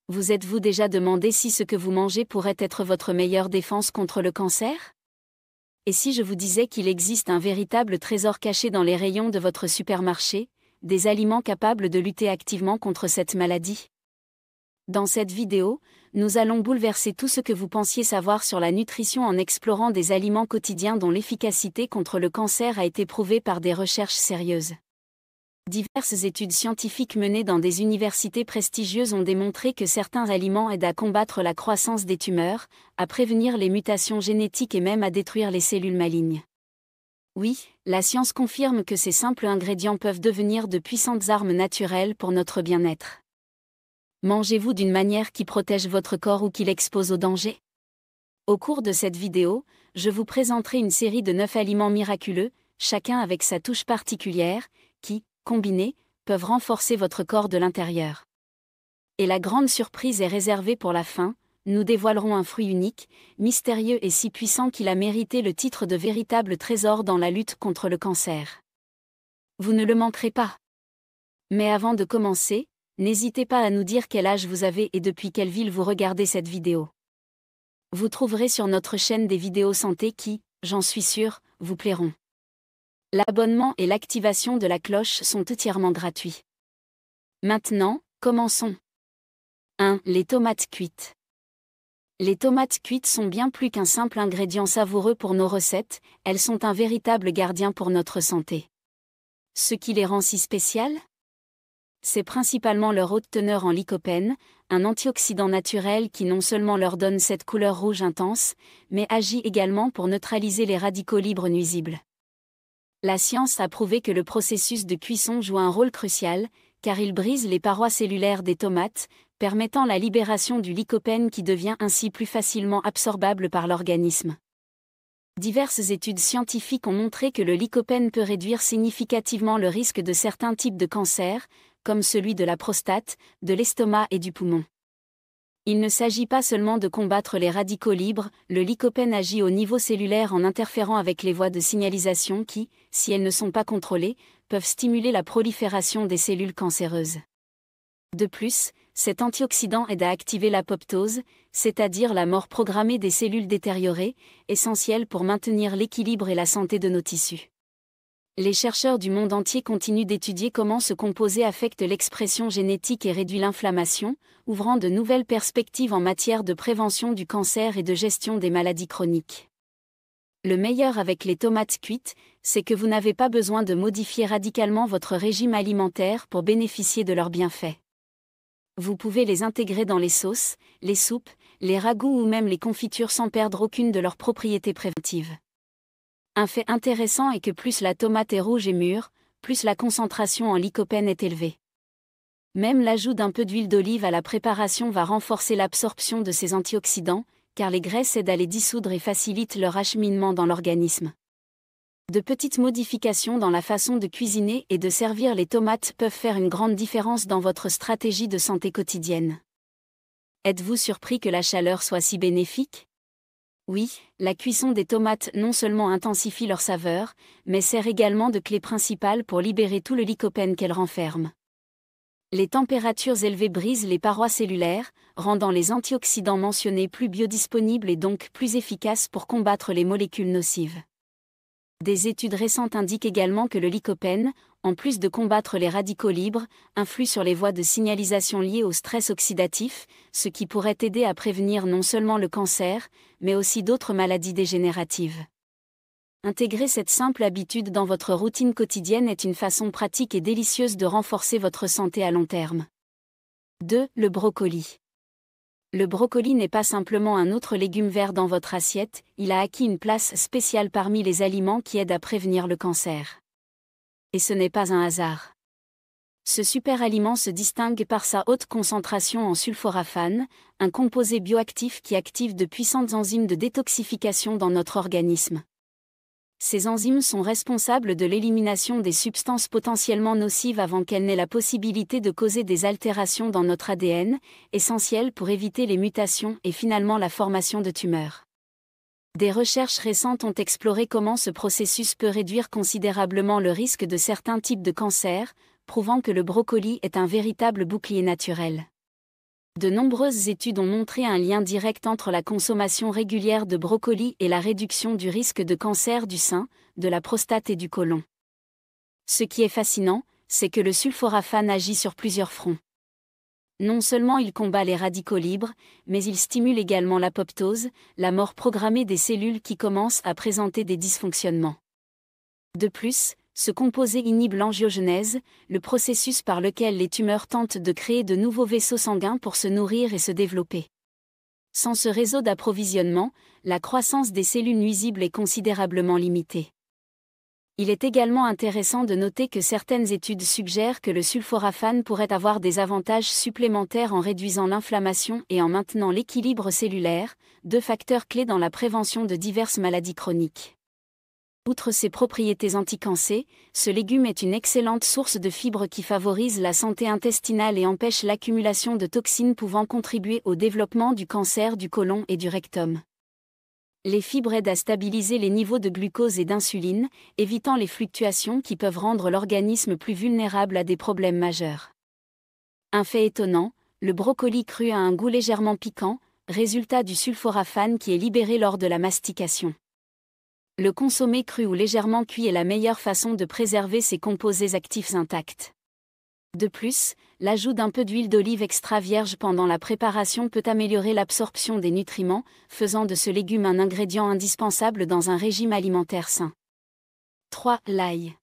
Vous êtes-vous déjà demandé si ce que vous mangez pourrait être votre meilleure défense contre le cancer? Et si je vous disais qu'il existe un véritable trésor caché dans les rayons de votre supermarché, des aliments capables de lutter activement contre cette maladie? Dans cette vidéo, nous allons bouleverser tout ce que vous pensiez savoir sur la nutrition en explorant des aliments quotidiens dont l'efficacité contre le cancer a été prouvée par des recherches sérieuses. Diverses études scientifiques menées dans des universités prestigieuses ont démontré que certains aliments aident à combattre la croissance des tumeurs, à prévenir les mutations génétiques et même à détruire les cellules malignes. Oui, la science confirme que ces simples ingrédients peuvent devenir de puissantes armes naturelles pour notre bien-être. Mangez-vous d'une manière qui protège votre corps ou qui l'expose au danger? Au cours de cette vidéo, je vous présenterai une série de 9 aliments miraculeux, chacun avec sa touche particulière, qui, combinés, peuvent renforcer votre corps de l'intérieur. Et la grande surprise est réservée pour la fin, nous dévoilerons un fruit unique, mystérieux et si puissant qu'il a mérité le titre de véritable trésor dans la lutte contre le cancer. Vous ne le manquerez pas. Mais avant de commencer, n'hésitez pas à nous dire quel âge vous avez et depuis quelle ville vous regardez cette vidéo. Vous trouverez sur notre chaîne des vidéos santé qui, j'en suis sûre, vous plairont. L'abonnement et l'activation de la cloche sont entièrement gratuits. Maintenant, commençons. 1. Les tomates cuites. Les tomates cuites sont bien plus qu'un simple ingrédient savoureux pour nos recettes, elles sont un véritable gardien pour notre santé. Ce qui les rend si spéciales? C'est principalement leur haute teneur en lycopène, un antioxydant naturel qui non seulement leur donne cette couleur rouge intense, mais agit également pour neutraliser les radicaux libres nuisibles. La science a prouvé que le processus de cuisson joue un rôle crucial, car il brise les parois cellulaires des tomates, permettant la libération du lycopène qui devient ainsi plus facilement absorbable par l'organisme. Diverses études scientifiques ont montré que le lycopène peut réduire significativement le risque de certains types de cancers, comme celui de la prostate, de l'estomac et du poumon. Il ne s'agit pas seulement de combattre les radicaux libres, le lycopène agit au niveau cellulaire en interférant avec les voies de signalisation qui, si elles ne sont pas contrôlées, peuvent stimuler la prolifération des cellules cancéreuses. De plus, cet antioxydant aide à activer l'apoptose, c'est-à-dire la mort programmée des cellules détériorées, essentielle pour maintenir l'équilibre et la santé de nos tissus. Les chercheurs du monde entier continuent d'étudier comment ce composé affecte l'expression génétique et réduit l'inflammation, ouvrant de nouvelles perspectives en matière de prévention du cancer et de gestion des maladies chroniques. Le meilleur avec les tomates cuites, c'est que vous n'avez pas besoin de modifier radicalement votre régime alimentaire pour bénéficier de leurs bienfaits. Vous pouvez les intégrer dans les sauces, les soupes, les ragoûts ou même les confitures sans perdre aucune de leurs propriétés préventives. Un fait intéressant est que plus la tomate est rouge et mûre, plus la concentration en lycopène est élevée. Même l'ajout d'un peu d'huile d'olive à la préparation va renforcer l'absorption de ces antioxydants, car les graisses aident à les dissoudre et facilitent leur acheminement dans l'organisme. De petites modifications dans la façon de cuisiner et de servir les tomates peuvent faire une grande différence dans votre stratégie de santé quotidienne. Êtes-vous surpris que la chaleur soit si bénéfique? Oui, la cuisson des tomates non seulement intensifie leur saveur, mais sert également de clé principale pour libérer tout le lycopène qu'elle renferme. Les températures élevées brisent les parois cellulaires, rendant les antioxydants mentionnés plus biodisponibles et donc plus efficaces pour combattre les molécules nocives. Des études récentes indiquent également que le lycopène, en plus de combattre les radicaux libres, influe sur les voies de signalisation liées au stress oxydatif, ce qui pourrait aider à prévenir non seulement le cancer, mais aussi d'autres maladies dégénératives. Intégrer cette simple habitude dans votre routine quotidienne est une façon pratique et délicieuse de renforcer votre santé à long terme. 2. Le brocoli. Le brocoli n'est pas simplement un autre légume vert dans votre assiette, il a acquis une place spéciale parmi les aliments qui aident à prévenir le cancer. Et ce n'est pas un hasard. Ce super aliment se distingue par sa haute concentration en sulforaphane, un composé bioactif qui active de puissantes enzymes de détoxification dans notre organisme. Ces enzymes sont responsables de l'élimination des substances potentiellement nocives avant qu'elles n'aient la possibilité de causer des altérations dans notre ADN, essentielles pour éviter les mutations et finalement la formation de tumeurs. Des recherches récentes ont exploré comment ce processus peut réduire considérablement le risque de certains types de cancers, prouvant que le brocoli est un véritable bouclier naturel. De nombreuses études ont montré un lien direct entre la consommation régulière de brocoli et la réduction du risque de cancer du sein, de la prostate et du côlon. Ce qui est fascinant, c'est que le sulforaphane agit sur plusieurs fronts. Non seulement il combat les radicaux libres, mais il stimule également l'apoptose, la mort programmée des cellules qui commencent à présenter des dysfonctionnements. De plus, ce composé inhibe l'angiogenèse, le processus par lequel les tumeurs tentent de créer de nouveaux vaisseaux sanguins pour se nourrir et se développer. Sans ce réseau d'approvisionnement, la croissance des cellules nuisibles est considérablement limitée. Il est également intéressant de noter que certaines études suggèrent que le sulforaphane pourrait avoir des avantages supplémentaires en réduisant l'inflammation et en maintenant l'équilibre cellulaire, deux facteurs clés dans la prévention de diverses maladies chroniques. Outre ses propriétés anticancéreuses, ce légume est une excellente source de fibres qui favorise la santé intestinale et empêche l'accumulation de toxines pouvant contribuer au développement du cancer du côlon et du rectum. Les fibres aident à stabiliser les niveaux de glucose et d'insuline, évitant les fluctuations qui peuvent rendre l'organisme plus vulnérable à des problèmes majeurs. Un fait étonnant, le brocoli cru a un goût légèrement piquant, résultat du sulforaphane qui est libéré lors de la mastication. Le consommer cru ou légèrement cuit est la meilleure façon de préserver ses composés actifs intacts. De plus, l'ajout d'un peu d'huile d'olive extra vierge pendant la préparation peut améliorer l'absorption des nutriments, faisant de ce légume un ingrédient indispensable dans un régime alimentaire sain. 3. L'ail.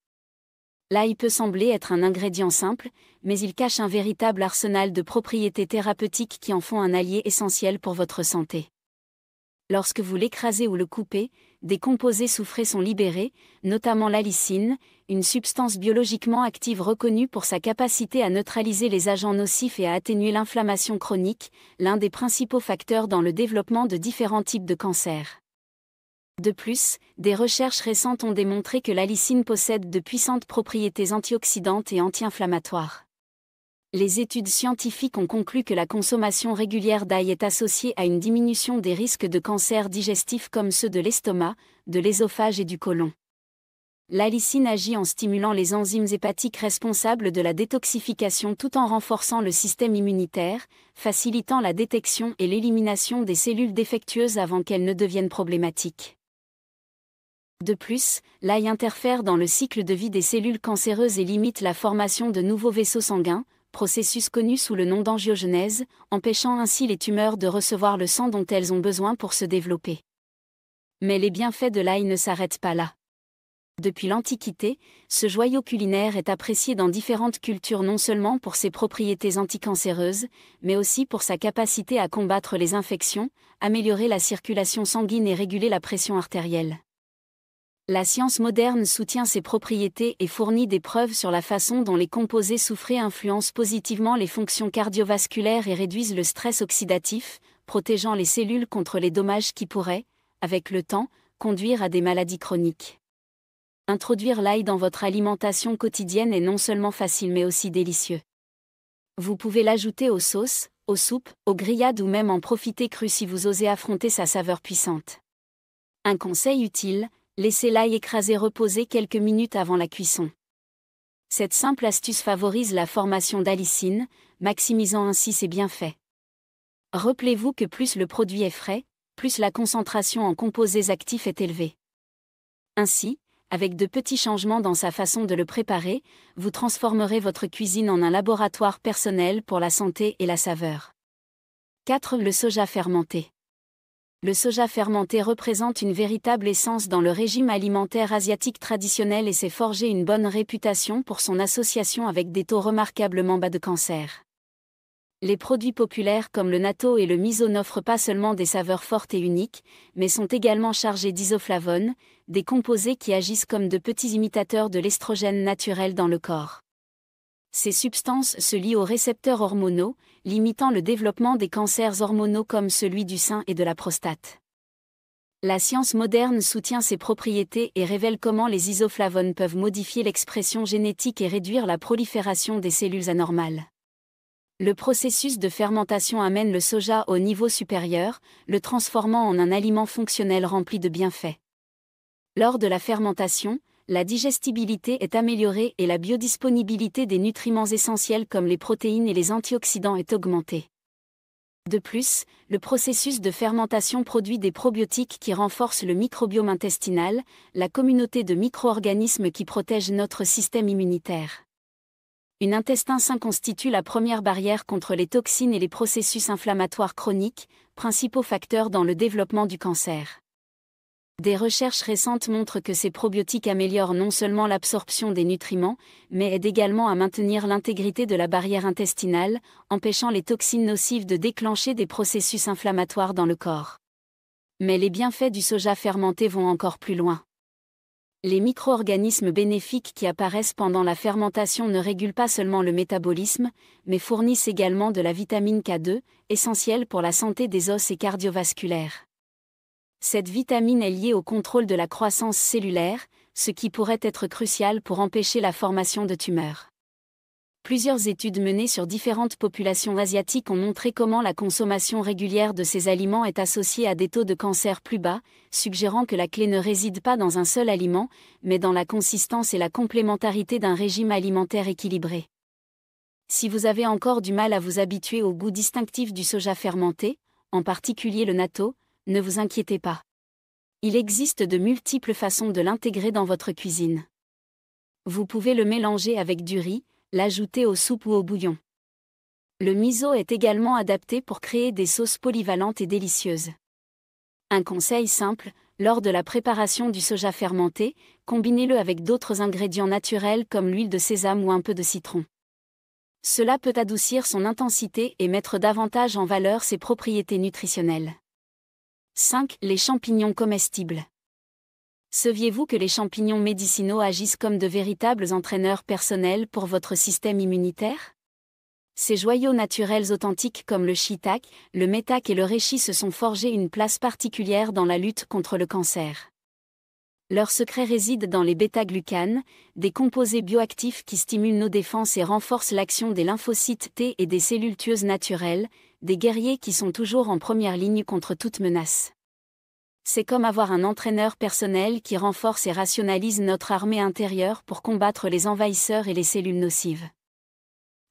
L'ail peut sembler être un ingrédient simple, mais il cache un véritable arsenal de propriétés thérapeutiques qui en font un allié essentiel pour votre santé. Lorsque vous l'écrasez ou le coupez, des composés soufrés sont libérés, notamment l'allicine, une substance biologiquement active reconnue pour sa capacité à neutraliser les agents nocifs et à atténuer l'inflammation chronique, l'un des principaux facteurs dans le développement de différents types de cancers. De plus, des recherches récentes ont démontré que l'allicine possède de puissantes propriétés antioxydantes et anti-inflammatoires. Les études scientifiques ont conclu que la consommation régulière d'ail est associée à une diminution des risques de cancers digestifs comme ceux de l'estomac, de l'ésophage et du côlon. L'allicine agit en stimulant les enzymes hépatiques responsables de la détoxification tout en renforçant le système immunitaire, facilitant la détection et l'élimination des cellules défectueuses avant qu'elles ne deviennent problématiques. De plus, l'ail interfère dans le cycle de vie des cellules cancéreuses et limite la formation de nouveaux vaisseaux sanguins, processus connu sous le nom d'angiogenèse, empêchant ainsi les tumeurs de recevoir le sang dont elles ont besoin pour se développer. Mais les bienfaits de l'ail ne s'arrêtent pas là. Depuis l'Antiquité, ce joyau culinaire est apprécié dans différentes cultures non seulement pour ses propriétés anticancéreuses, mais aussi pour sa capacité à combattre les infections, améliorer la circulation sanguine et réguler la pression artérielle. La science moderne soutient ces propriétés et fournit des preuves sur la façon dont les composés soufrés influencent positivement les fonctions cardiovasculaires et réduisent le stress oxydatif, protégeant les cellules contre les dommages qui pourraient, avec le temps, conduire à des maladies chroniques. Introduire l'ail dans votre alimentation quotidienne est non seulement facile mais aussi délicieux. Vous pouvez l'ajouter aux sauces, aux soupes, aux grillades ou même en profiter cru si vous osez affronter sa saveur puissante. Un conseil utile, laissez l'ail écrasé reposer quelques minutes avant la cuisson. Cette simple astuce favorise la formation d'allicine, maximisant ainsi ses bienfaits. Rappelez-vous que plus le produit est frais, plus la concentration en composés actifs est élevée. Ainsi, avec de petits changements dans sa façon de le préparer, vous transformerez votre cuisine en un laboratoire personnel pour la santé et la saveur. 4. Le soja fermenté. Le soja fermenté représente une véritable essence dans le régime alimentaire asiatique traditionnel et s'est forgé une bonne réputation pour son association avec des taux remarquablement bas de cancer. Les produits populaires comme le natto et le miso n'offrent pas seulement des saveurs fortes et uniques, mais sont également chargés d'isoflavones, des composés qui agissent comme de petits imitateurs de l'estrogène naturel dans le corps. Ces substances se lient aux récepteurs hormonaux, limitant le développement des cancers hormonaux comme celui du sein et de la prostate. La science moderne soutient ces propriétés et révèle comment les isoflavones peuvent modifier l'expression génétique et réduire la prolifération des cellules anormales. Le processus de fermentation amène le soja au niveau supérieur, le transformant en un aliment fonctionnel rempli de bienfaits. Lors de la fermentation, la digestibilité est améliorée et la biodisponibilité des nutriments essentiels comme les protéines et les antioxydants est augmentée. De plus, le processus de fermentation produit des probiotiques qui renforcent le microbiome intestinal, la communauté de micro-organismes qui protègent notre système immunitaire. Un intestin sain constitue la première barrière contre les toxines et les processus inflammatoires chroniques, principaux facteurs dans le développement du cancer. Des recherches récentes montrent que ces probiotiques améliorent non seulement l'absorption des nutriments, mais aident également à maintenir l'intégrité de la barrière intestinale, empêchant les toxines nocives de déclencher des processus inflammatoires dans le corps. Mais les bienfaits du soja fermenté vont encore plus loin. Les micro-organismes bénéfiques qui apparaissent pendant la fermentation ne régulent pas seulement le métabolisme, mais fournissent également de la vitamine K2, essentielle pour la santé des os et cardiovasculaires. Cette vitamine est liée au contrôle de la croissance cellulaire, ce qui pourrait être crucial pour empêcher la formation de tumeurs. Plusieurs études menées sur différentes populations asiatiques ont montré comment la consommation régulière de ces aliments est associée à des taux de cancer plus bas, suggérant que la clé ne réside pas dans un seul aliment, mais dans la consistance et la complémentarité d'un régime alimentaire équilibré. Si vous avez encore du mal à vous habituer au goût distinctif du soja fermenté, en particulier le natto, ne vous inquiétez pas. Il existe de multiples façons de l'intégrer dans votre cuisine. Vous pouvez le mélanger avec du riz, l'ajouter aux soupes ou au bouillon. Le miso est également adapté pour créer des sauces polyvalentes et délicieuses. Un conseil simple, lors de la préparation du soja fermenté, combinez-le avec d'autres ingrédients naturels comme l'huile de sésame ou un peu de citron. Cela peut adoucir son intensité et mettre davantage en valeur ses propriétés nutritionnelles. 5. Les champignons comestibles. Saviez-vous que les champignons médicinaux agissent comme de véritables entraîneurs personnels pour votre système immunitaire? Ces joyaux naturels authentiques comme le shiitake, le maitake et le reishi se sont forgés une place particulière dans la lutte contre le cancer. Leur secret réside dans les bêta-glucanes, des composés bioactifs qui stimulent nos défenses et renforcent l'action des lymphocytes T et des cellules tueuses naturelles, des guerriers qui sont toujours en première ligne contre toute menace. C'est comme avoir un entraîneur personnel qui renforce et rationalise notre armée intérieure pour combattre les envahisseurs et les cellules nocives.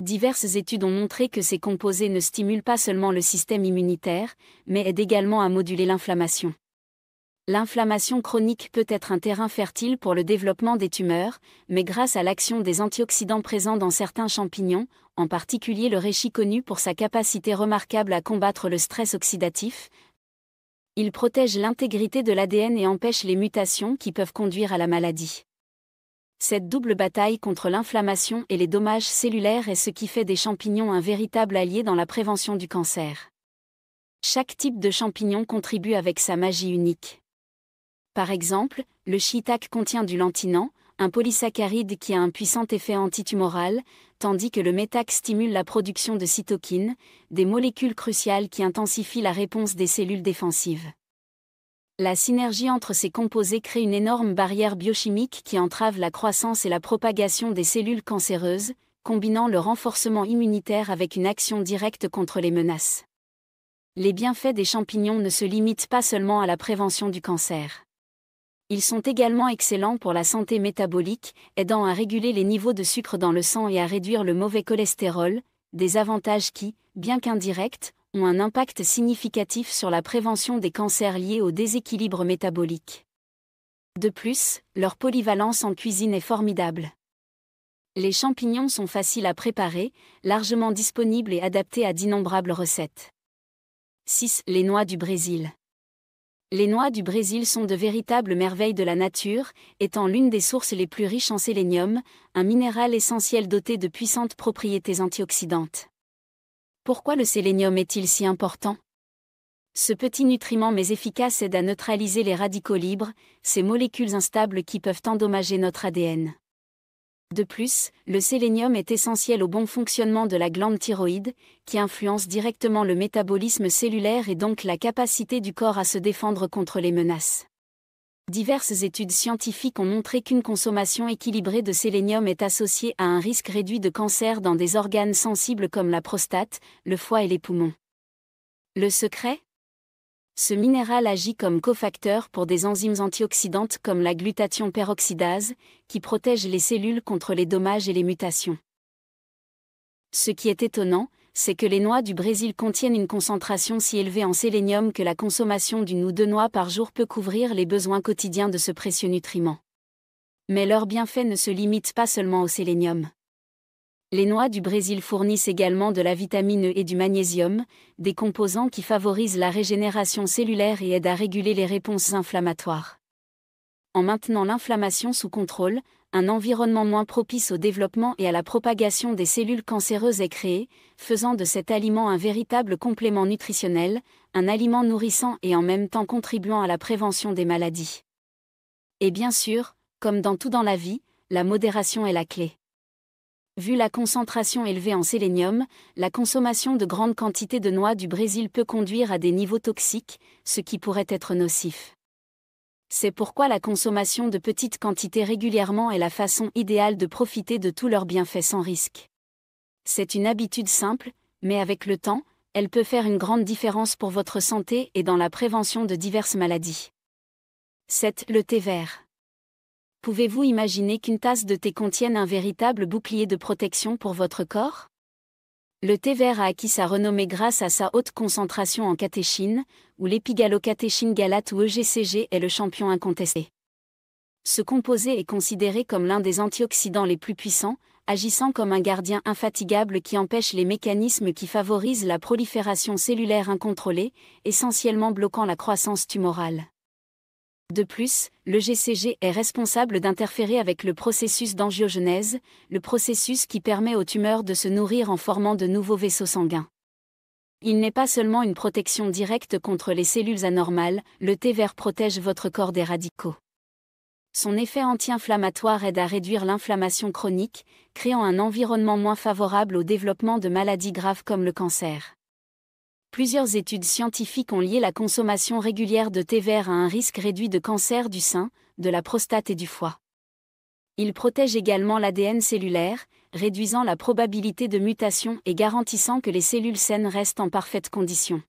Diverses études ont montré que ces composés ne stimulent pas seulement le système immunitaire, mais aident également à moduler l'inflammation. L'inflammation chronique peut être un terrain fertile pour le développement des tumeurs, mais grâce à l'action des antioxydants présents dans certains champignons, en particulier le reishi connu pour sa capacité remarquable à combattre le stress oxydatif, il protège l'intégrité de l'ADN et empêche les mutations qui peuvent conduire à la maladie. Cette double bataille contre l'inflammation et les dommages cellulaires est ce qui fait des champignons un véritable allié dans la prévention du cancer. Chaque type de champignon contribue avec sa magie unique. Par exemple, le shiitake contient du lantinan, un polysaccharide qui a un puissant effet antitumoral, tandis que le maitake stimule la production de cytokines, des molécules cruciales qui intensifient la réponse des cellules défensives. La synergie entre ces composés crée une énorme barrière biochimique qui entrave la croissance et la propagation des cellules cancéreuses, combinant le renforcement immunitaire avec une action directe contre les menaces. Les bienfaits des champignons ne se limitent pas seulement à la prévention du cancer. Ils sont également excellents pour la santé métabolique, aidant à réguler les niveaux de sucre dans le sang et à réduire le mauvais cholestérol, des avantages qui, bien qu'indirects, ont un impact significatif sur la prévention des cancers liés au déséquilibre métabolique. De plus, leur polyvalence en cuisine est formidable. Les champignons sont faciles à préparer, largement disponibles et adaptés à d'innombrables recettes. 6. Les noix du Brésil. Les noix du Brésil sont de véritables merveilles de la nature, étant l'une des sources les plus riches en sélénium, un minéral essentiel doté de puissantes propriétés antioxydantes. Pourquoi le sélénium est-il si important? Ce petit nutriment mais efficace aide à neutraliser les radicaux libres, ces molécules instables qui peuvent endommager notre ADN. De plus, le sélénium est essentiel au bon fonctionnement de la glande thyroïde, qui influence directement le métabolisme cellulaire et donc la capacité du corps à se défendre contre les menaces. Diverses études scientifiques ont montré qu'une consommation équilibrée de sélénium est associée à un risque réduit de cancer dans des organes sensibles comme la prostate, le foie et les poumons. Le secret ? Ce minéral agit comme cofacteur pour des enzymes antioxydantes comme la glutathion peroxydase, qui protègent les cellules contre les dommages et les mutations. Ce qui est étonnant, c'est que les noix du Brésil contiennent une concentration si élevée en sélénium que la consommation d'une ou deux noix par jour peut couvrir les besoins quotidiens de ce précieux nutriment. Mais leurs bienfaits ne se limitent pas seulement au sélénium. Les noix du Brésil fournissent également de la vitamine E et du magnésium, des composants qui favorisent la régénération cellulaire et aident à réguler les réponses inflammatoires. En maintenant l'inflammation sous contrôle, un environnement moins propice au développement et à la propagation des cellules cancéreuses est créé, faisant de cet aliment un véritable complément nutritionnel, un aliment nourrissant et en même temps contribuant à la prévention des maladies. Et bien sûr, comme dans tout dans la vie, la modération est la clé. Vu la concentration élevée en sélénium, la consommation de grandes quantités de noix du Brésil peut conduire à des niveaux toxiques, ce qui pourrait être nocif. C'est pourquoi la consommation de petites quantités régulièrement est la façon idéale de profiter de tous leurs bienfaits sans risque. C'est une habitude simple, mais avec le temps, elle peut faire une grande différence pour votre santé et dans la prévention de diverses maladies. 7. Le thé vert. Pouvez-vous imaginer qu'une tasse de thé contienne un véritable bouclier de protection pour votre corps ? Le thé vert a acquis sa renommée grâce à sa haute concentration en catéchine, où l'épigallocatechin galate ou EGCG est le champion incontesté. Ce composé est considéré comme l'un des antioxydants les plus puissants, agissant comme un gardien infatigable qui empêche les mécanismes qui favorisent la prolifération cellulaire incontrôlée, essentiellement bloquant la croissance tumorale. De plus, le GCG est responsable d'interférer avec le processus d'angiogenèse, le processus qui permet aux tumeurs de se nourrir en formant de nouveaux vaisseaux sanguins. Il n'est pas seulement une protection directe contre les cellules anormales, le thé vert protège votre corps des radicaux. Son effet anti-inflammatoire aide à réduire l'inflammation chronique, créant un environnement moins favorable au développement de maladies graves comme le cancer. Plusieurs études scientifiques ont lié la consommation régulière de thé vert à un risque réduit de cancer du sein, de la prostate et du foie. Il protège également l'ADN cellulaire, réduisant la probabilité de mutation et garantissant que les cellules saines restent en parfaite condition.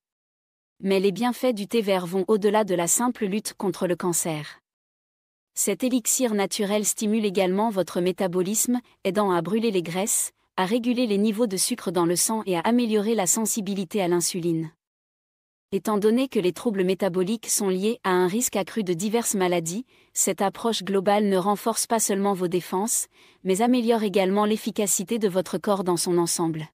Mais les bienfaits du thé vert vont au-delà de la simple lutte contre le cancer. Cet élixir naturel stimule également votre métabolisme, aidant à brûler les graisses, à réguler les niveaux de sucre dans le sang et à améliorer la sensibilité à l'insuline. Étant donné que les troubles métaboliques sont liés à un risque accru de diverses maladies, cette approche globale ne renforce pas seulement vos défenses, mais améliore également l'efficacité de votre corps dans son ensemble.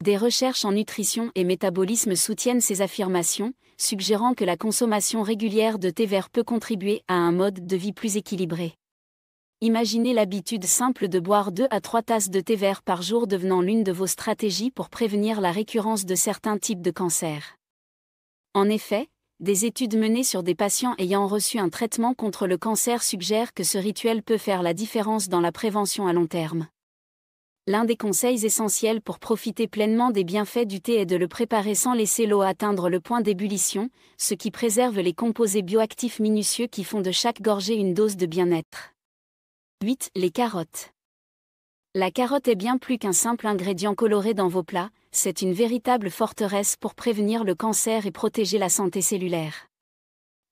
Des recherches en nutrition et métabolisme soutiennent ces affirmations, suggérant que la consommation régulière de thé vert peut contribuer à un mode de vie plus équilibré. Imaginez l'habitude simple de boire 2 à 3 tasses de thé vert par jour devenant l'une de vos stratégies pour prévenir la récurrence de certains types de cancers. En effet, des études menées sur des patients ayant reçu un traitement contre le cancer suggèrent que ce rituel peut faire la différence dans la prévention à long terme. L'un des conseils essentiels pour profiter pleinement des bienfaits du thé est de le préparer sans laisser l'eau atteindre le point d'ébullition, ce qui préserve les composés bioactifs minutieux qui font de chaque gorgée une dose de bien-être. 8. Les carottes. La carotte est bien plus qu'un simple ingrédient coloré dans vos plats, c'est une véritable forteresse pour prévenir le cancer et protéger la santé cellulaire.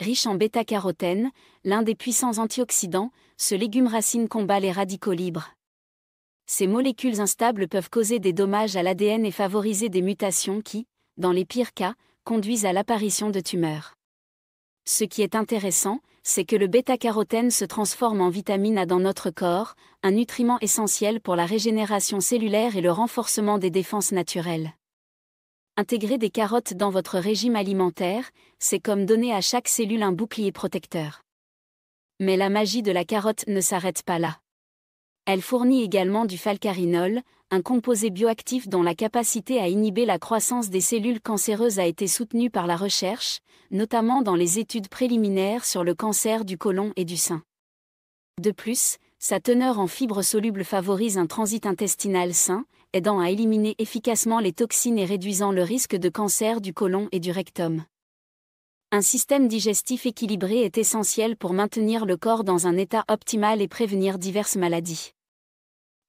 Riche en bêta-carotène, l'un des puissants antioxydants, ce légume racine combat les radicaux libres. Ces molécules instables peuvent causer des dommages à l'ADN et favoriser des mutations qui, dans les pires cas, conduisent à l'apparition de tumeurs. Ce qui est intéressant, c'est que le bêta-carotène se transforme en vitamine A dans notre corps, un nutriment essentiel pour la régénération cellulaire et le renforcement des défenses naturelles. Intégrer des carottes dans votre régime alimentaire, c'est comme donner à chaque cellule un bouclier protecteur. Mais la magie de la carotte ne s'arrête pas là. Elle fournit également du falcarinol, un composé bioactif dont la capacité à inhiber la croissance des cellules cancéreuses a été soutenue par la recherche, notamment dans les études préliminaires sur le cancer du côlon et du sein. De plus, sa teneur en fibres solubles favorise un transit intestinal sain, aidant à éliminer efficacement les toxines et réduisant le risque de cancer du côlon et du rectum. Un système digestif équilibré est essentiel pour maintenir le corps dans un état optimal et prévenir diverses maladies.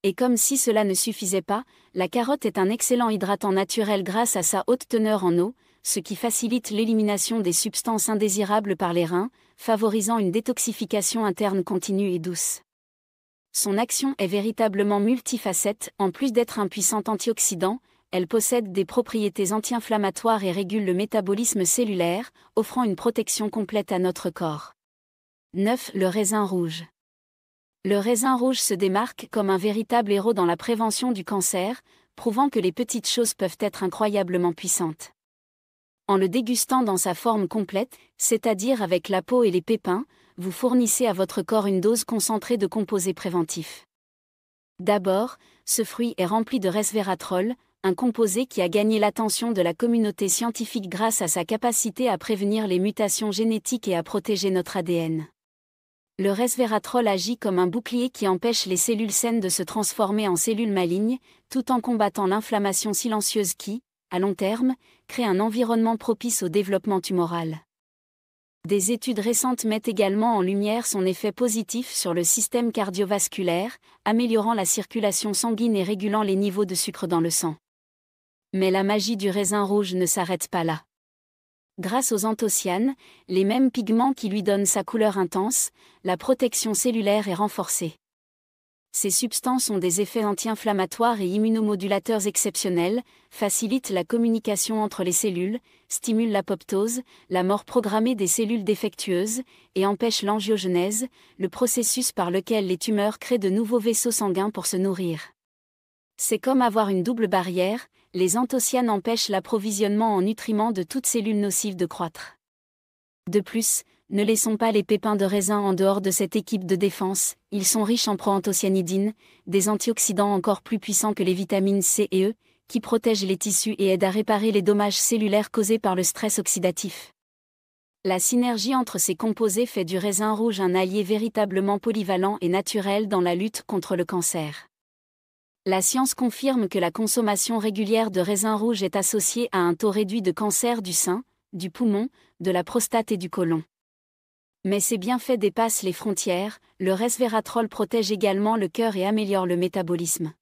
Et comme si cela ne suffisait pas, la carotte est un excellent hydratant naturel grâce à sa haute teneur en eau, ce qui facilite l'élimination des substances indésirables par les reins, favorisant une détoxification interne continue et douce. Son action est véritablement multifacette, en plus d'être un puissant antioxydant, elle possède des propriétés anti-inflammatoires et régule le métabolisme cellulaire, offrant une protection complète à notre corps. 9. Le raisin rouge. Le raisin rouge se démarque comme un véritable héros dans la prévention du cancer, prouvant que les petites choses peuvent être incroyablement puissantes. En le dégustant dans sa forme complète, c'est-à-dire avec la peau et les pépins, vous fournissez à votre corps une dose concentrée de composés préventifs. D'abord, ce fruit est rempli de resveratrol, un composé qui a gagné l'attention de la communauté scientifique grâce à sa capacité à prévenir les mutations génétiques et à protéger notre ADN. Le resveratrol agit comme un bouclier qui empêche les cellules saines de se transformer en cellules malignes, tout en combattant l'inflammation silencieuse qui, à long terme, crée un environnement propice au développement tumoral. Des études récentes mettent également en lumière son effet positif sur le système cardiovasculaire, améliorant la circulation sanguine et régulant les niveaux de sucre dans le sang. Mais la magie du raisin rouge ne s'arrête pas là. Grâce aux anthocyanes, les mêmes pigments qui lui donnent sa couleur intense, la protection cellulaire est renforcée. Ces substances ont des effets anti-inflammatoires et immunomodulateurs exceptionnels, facilitent la communication entre les cellules, stimulent l'apoptose, la mort programmée des cellules défectueuses, et empêchent l'angiogenèse, le processus par lequel les tumeurs créent de nouveaux vaisseaux sanguins pour se nourrir. C'est comme avoir une double barrière, les anthocyanes empêchent l'approvisionnement en nutriments de toute cellule nocive de croître. De plus, ne laissons pas les pépins de raisin en dehors de cette équipe de défense, ils sont riches en proanthocyanidines, des antioxydants encore plus puissants que les vitamines C et E, qui protègent les tissus et aident à réparer les dommages cellulaires causés par le stress oxydatif. La synergie entre ces composés fait du raisin rouge un allié véritablement polyvalent et naturel dans la lutte contre le cancer. La science confirme que la consommation régulière de raisin rouge est associée à un taux réduit de cancer du sein, du poumon, de la prostate et du côlon. Mais ces bienfaits dépassent les frontières, le resveratrol protège également le cœur et améliore le métabolisme.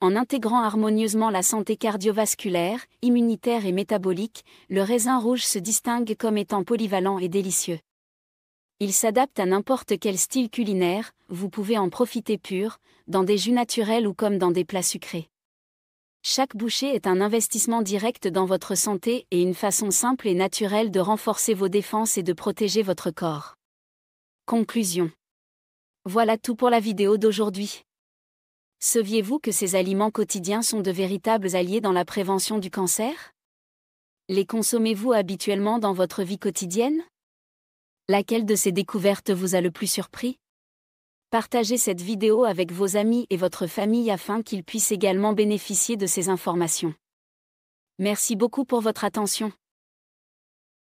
En intégrant harmonieusement la santé cardiovasculaire, immunitaire et métabolique, le raisin rouge se distingue comme étant polyvalent et délicieux. Il s'adapte à n'importe quel style culinaire, vous pouvez en profiter pur, dans des jus naturels ou comme dans des plats sucrés. Chaque bouchée est un investissement direct dans votre santé et une façon simple et naturelle de renforcer vos défenses et de protéger votre corps. Conclusion. Voilà tout pour la vidéo d'aujourd'hui. Saviez-vous que ces aliments quotidiens sont de véritables alliés dans la prévention du cancer? Les consommez-vous habituellement dans votre vie quotidienne? Laquelle de ces découvertes vous a le plus surpris? Partagez cette vidéo avec vos amis et votre famille afin qu'ils puissent également bénéficier de ces informations. Merci beaucoup pour votre attention.